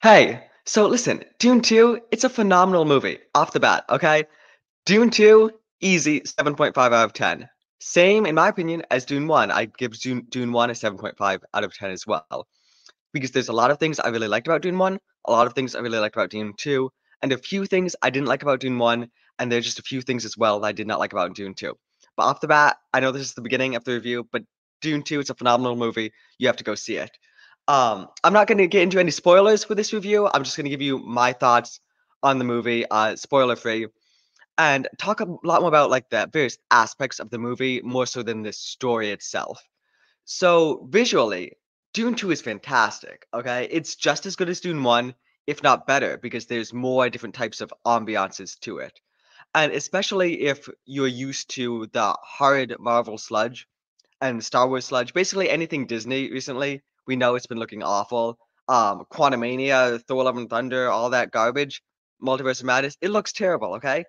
Hey, so listen, Dune 2, it's a phenomenal movie off the bat, okay? Dune 2, easy 7.5 out of 10. Same, in my opinion, as Dune 1. I give Dune 1 a 7.5 out of 10 as well. Because there's a lot of things I really liked about Dune 1, a lot of things I really liked about Dune 2, and a few things I didn't like about Dune 1, and there's just a few things as well that I did not like about Dune 2. But off the bat, I know this is the beginning of the review, but Dune 2 is a phenomenal movie. You have to go see it. I'm not going to get into any spoilers for this review. I'm just going to give you my thoughts on the movie, spoiler free, and talk a lot more about like the various aspects of the movie more so than the story itself. So visually, Dune 2 is fantastic. Okay, it's just as good as Dune 1, if not better, because there's more different types of ambiances to it. And especially if you're used to the horrid Marvel sludge and Star Wars sludge, basically anything Disney recently, we know it's been looking awful. Quantumania, Thor: Love and Thunder, all that garbage, Multiverse of Madness, it looks terrible, okay?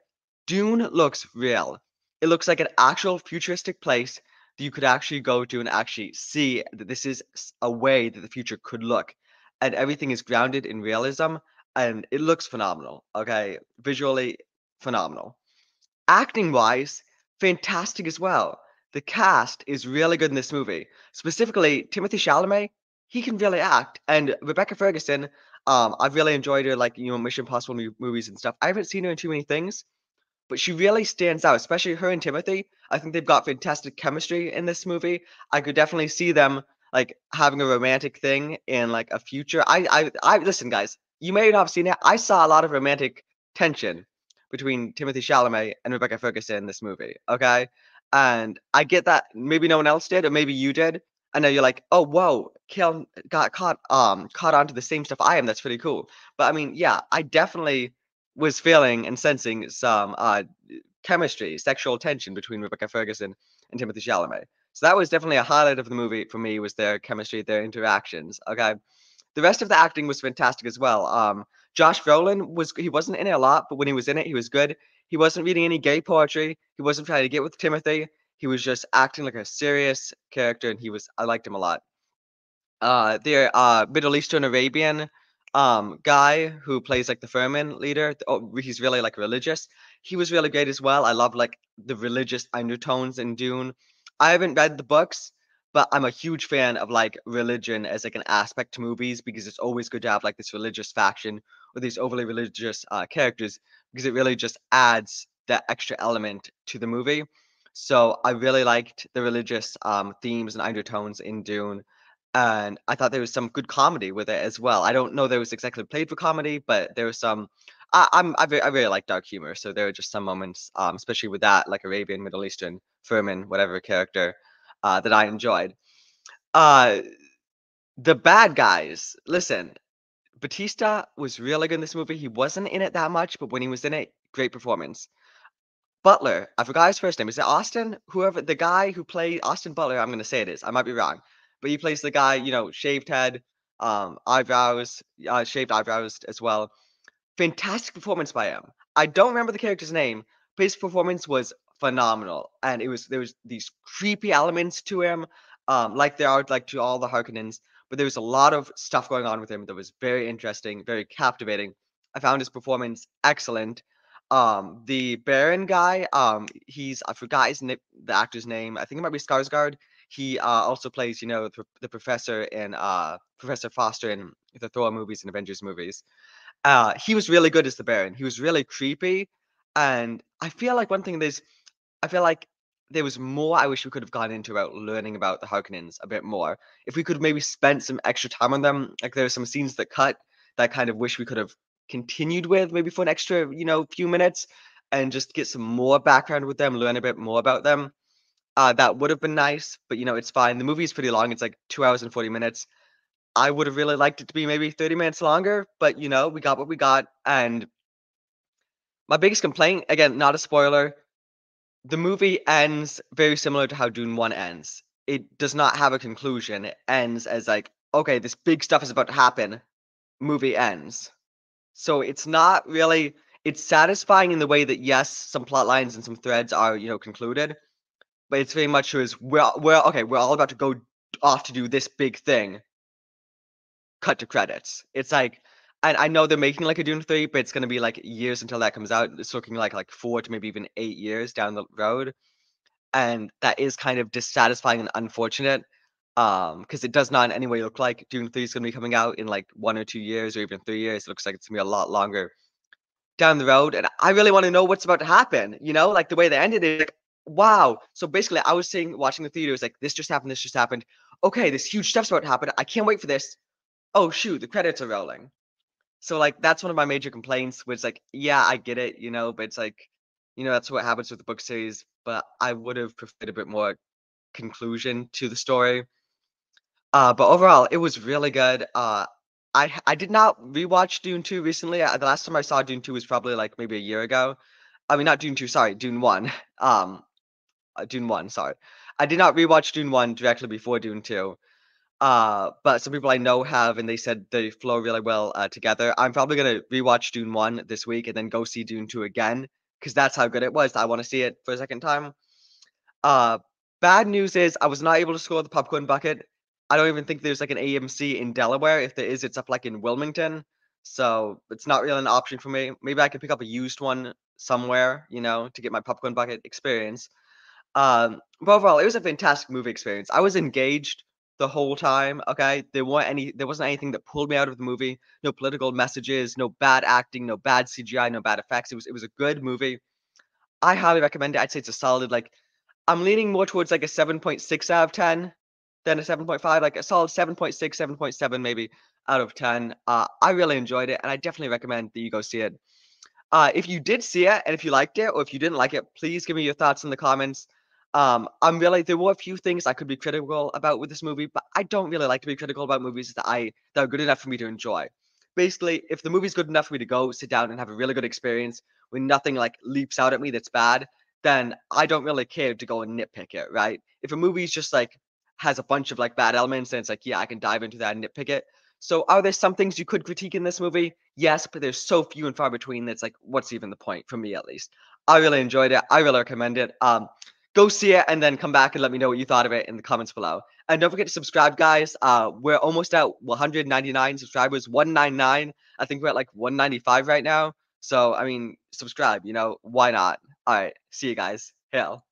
Dune looks real. It looks like an actual futuristic place that you could actually go to and actually see that this is a way that the future could look. And everything is grounded in realism, and it looks phenomenal, okay? Visually, phenomenal. Acting wise, fantastic as well. The cast is really good in this movie. Specifically, Timothy Chalamet, he can really act. And Rebecca Ferguson, I've really enjoyed her, like, Mission Impossible movies and stuff. I haven't seen her in too many things, but she really stands out, especially her and Timothy. I think they've got fantastic chemistry in this movie. I could definitely see them like having a romantic thing in like a future. I listen, guys. You may not have seen it. I saw a lot of romantic tension between Timothy Chalamet and Rebecca Ferguson in this movie. Okay, and I get that maybe no one else did, or maybe you did. I know you're like, oh, whoa, Kale got caught onto the same stuff I am. That's pretty cool. But I mean, yeah, I definitely was feeling and sensing some chemistry, sexual tension between Rebecca Ferguson and Timothy Chalamet. So that was definitely a highlight of the movie for me was their chemistry, their interactions. Okay. The rest of the acting was fantastic as well. Josh Brolin he wasn't in it a lot, but when he was in it, he was good. He wasn't reading any gay poetry. He wasn't trying to get with Timothy. He was just acting like a serious character, and I liked him a lot. The Middle Eastern Arabian guy who plays like the Furman leader. Oh, he's really like religious. He was really great as well. I love like the religious undertones in Dune. I haven't read the books, but I'm a huge fan of like religion as like an aspect to movies because it's always good to have like this religious faction or these overly religious characters because it really just adds that extra element to the movie. So I really liked the religious themes and undertones in Dune, and I thought there was some good comedy with it as well. I don't know that it was exactly played for comedy, but there was some. I really like dark humor, so there were just some moments, especially with that like Arabian, Middle Eastern, Furman, whatever character, that I enjoyed. Uh, the bad guys. Listen, Batista was really good in this movie. He wasn't in it that much, but when he was in it, great performance. Butler, I forgot his first name. Is it Austin? Whoever the guy who played Austin Butler, I'm gonna say it is. I might be wrong, but he plays the guy, shaved head, eyebrows, shaved eyebrows as well. Fantastic performance by him. I don't remember the character's name, but his performance was phenomenal, and there was these creepy elements to him, like there are like to all the Harkonnens, but there was a lot of stuff going on with him that was very interesting, very captivating. I found his performance excellent. The Baron guy, I forgot the actor's name. I think it might be Skarsgård. He also plays, the professor in Professor Foster in the Thor movies and Avengers movies. He was really good as the Baron. He was really creepy, and I feel like I feel like there was more I wish we could have gone into about learning about the Harkonnens a bit more. If we could maybe spend some extra time on them, like there were some scenes that cut that I kind of wish we could have continued with maybe for an extra, few minutes and just get some more background with them, learn a bit more about them. That would have been nice, but it's fine. The movie is pretty long. It's like 2 hours and 40 minutes. I would have really liked it to be maybe 30 minutes longer, but we got what we got. And my biggest complaint, again, not a spoiler, the movie ends very similar to how Dune 1 ends. It does not have a conclusion. It ends as like, okay, this big stuff is about to happen. Movie ends. So it's not really it's satisfying in the way that yes, some plot lines and some threads are, concluded, but it's very much so as we're all about to go off to do this big thing. Cut to credits. It's like And I know they're making like a Dune 3, but it's gonna be like years until that comes out. It's looking like 4 to maybe even 8 years down the road. And that is kind of dissatisfying and unfortunate. Because it does not in any way look like Dune 3 is gonna be coming out in like 1 or 2 years or even 3 years. It looks like it's gonna be a lot longer down the road. And I really want to know what's about to happen. Like the way they ended it, like, wow. So basically, I was saying, watching the theater, it was like, this just happened, this just happened. Okay, this huge stuff's about to happen. I can't wait for this. Oh shoot, the credits are rolling. So like that's one of my major complaints, was like, yeah, I get it, but it's like, that's what happens with the book series. But I would have preferred a bit more conclusion to the story. But overall, it was really good. I did not rewatch Dune 2 recently. The last time I saw Dune 2 was probably like maybe a year ago. I mean, not Dune 2, sorry, Dune 1. Dune 1, sorry. I did not rewatch Dune 1 directly before Dune 2. But some people I know have, and they said they flow really well together. I'm probably gonna rewatch Dune 1 this week and then go see Dune 2 again, because that's how good it was. I want to see it for a second time. Uh, Bad news is I was not able to score the popcorn bucket. I don't even think there's like an AMC in Delaware. If there is, it's up like in Wilmington. So it's not really an option for me. Maybe I could pick up a used one somewhere, to get my popcorn bucket experience. But overall, it was a fantastic movie experience. I was engaged the whole time. Okay, there wasn't anything that pulled me out of the movie. No political messages, no bad acting, no bad CGI, no bad effects. It was a good movie. I highly recommend it. I'd say it's a solid, like, I'm leaning more towards like a 7.6 out of 10 than a 7.5, like a solid 7.6, 7.7 maybe out of 10. I really enjoyed it, and I definitely recommend that you go see it. If you did see it and if you liked it or if you didn't like it, please give me your thoughts in the comments. There were a few things I could be critical about with this movie, but I don't really like to be critical about movies that are good enough for me to enjoy. Basically, if the movie's good enough for me to go sit down and have a really good experience when nothing like leaps out at me that's bad, then I don't really care to go and nitpick it, right? If a movie's just like has a bunch of like bad elements and it's like, yeah, I can dive into that and nitpick it. So are there some things you could critique in this movie? Yes, but there's so few and far between that's like, what's even the point for me at least? I really enjoyed it. I really recommend it. Go see it and then come back and let me know what you thought of it in the comments below. And don't forget to subscribe, guys. We're almost at 199 subscribers, 199. I think we're at like 195 right now. So, I mean, subscribe, why not? All right, see you guys. Hail.